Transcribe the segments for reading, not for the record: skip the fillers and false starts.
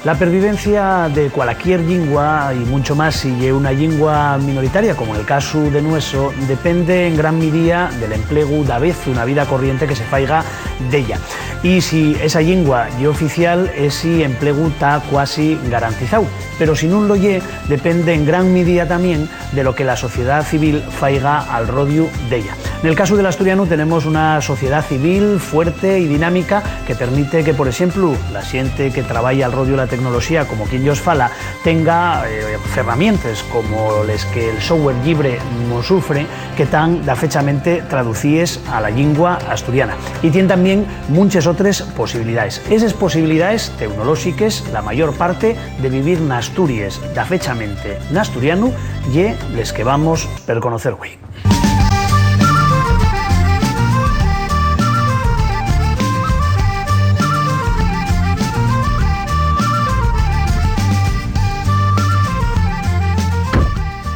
La pervivencia de cualquier lingua, y mucho más si es una lingua minoritaria, como el caso de nuestro, depende en gran medida del empleo da vez una vida corriente que se faiga d'ella. Y si esa lingua es oficial, ese empleo está casi garantizado. Pero si no lo ye, depende en gran medida también de lo que la sociedad civil faiga al rodio d'ella. En el caso del asturiano tenemos una sociedad civil fuerte y dinámica que permite que, por ejemplo, la gente que trabaja al rodio de la tecnología, como quien yo os fala, tenga herramientas como las que el software libre nos sufre, que están fechamente traducidas a la lengua asturiana. Y tiene también muchas otras posibilidades. Esas posibilidades tecnológicas, la mayor parte de vivir en Asturias, fechamente en asturiano, y les que vamos per conocer hoy.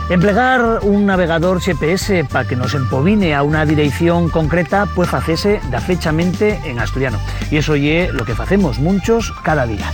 Emplear un navegador GPS para que nos empobine a una dirección concreta puede hacerse fechamente en asturiano. Y eso es lo que hacemos muchos cada día.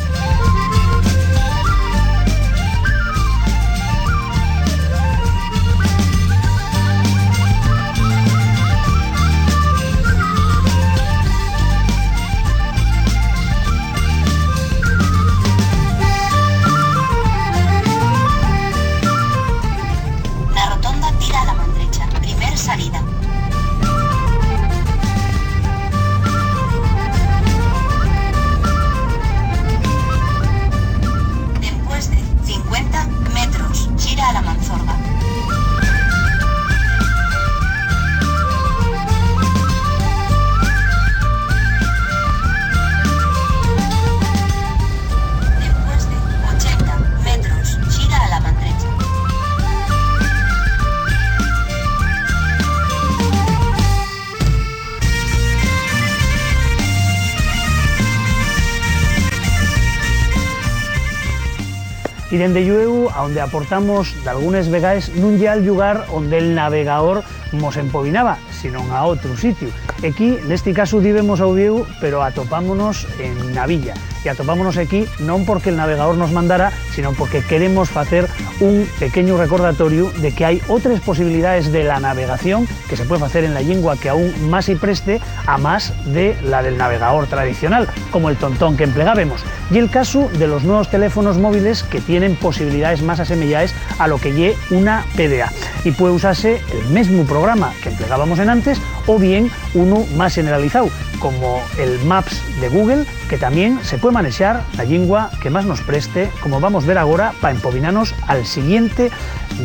Y dende llueu, a donde aportamos de algunas vegaes, nun ya el lugar donde el navegador nos empobinaba, sino a otro sitio. Aquí, en este caso, vivimos a Uvieu, pero atopámonos en Navilla. Y atopámonos aquí no porque el navegador nos mandara, sino porque queremos hacer un pequeño recordatorio de que hay otras posibilidades de la navegación que se puede hacer en la lengua que aún más se preste a más de la del navegador tradicional, como el tontón que emplegábamos. Y el caso de los nuevos teléfonos móviles que tienen posibilidades más asemejadas a lo que lle una PDA. Y puede usarse el mismo programa que empleábamos en antes, o bien uno más generalizado, como el Maps de Google, que también se puede manejar la lengua que más nos preste, como vamos a ver ahora, para empobinarnos al siguiente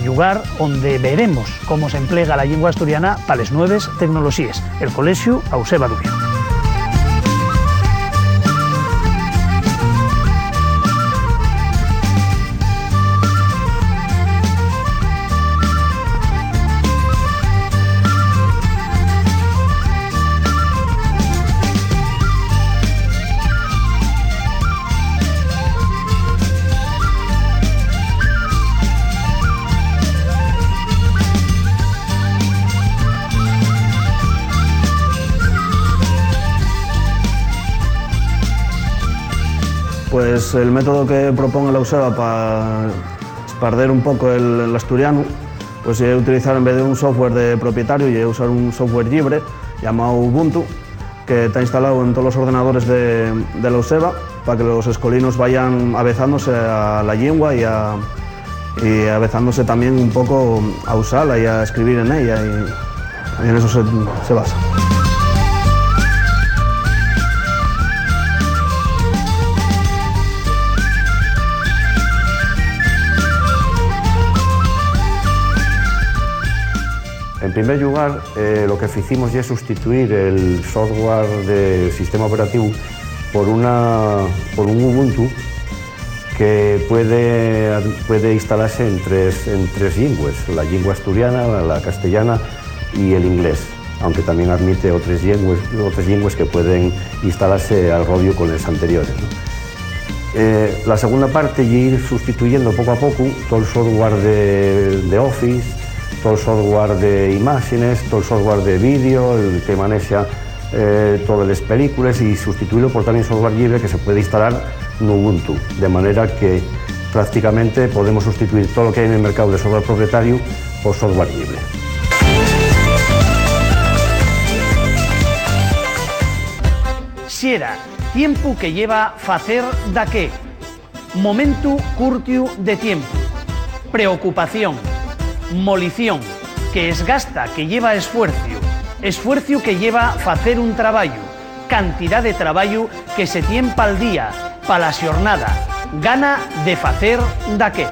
lugar donde veremos cómo se emplea la lengua asturiana para las nuevas tecnologías, el Colegio Eusebio Durio. Pues el método que propone la Eusebio para expandir un poco el asturiano, pues es utilizar, en vez de un software de propietario, y usar un software libre llamado Ubuntu, que está instalado en todos los ordenadores de la Eusebio, para que los escolinos vayan avezándose a la lengua y avezándose también un poco a usarla y a escribir en ella, y en eso se basa. En primer lugar, lo que hicimos es sustituir el software del sistema operativo por un Ubuntu que puede instalarse en tres lenguas, la lengua asturiana, la castellana y el inglés, aunque también admite otras lenguas que pueden instalarse al rodio con las anteriores, ¿no? La segunda parte es ir sustituyendo poco a poco todo el software de Office, todo el software de imágenes, todo el software de vídeo, el que maneja todas las películas, y sustituirlo por también software libre que se puede instalar no Ubuntu, de manera que prácticamente podemos sustituir todo lo que hay en el mercado de software propietario por software libre. Xera, tiempo que lleva facer daqué. Momento curtiu de tiempo. Preocupación. Molición, que esgasta, que lleva esfuerzo. Esfuerzo que lleva facer un traballo. Cantidad de traballo que se tien pa'l día, pa la xornada. Gana de facer daqué.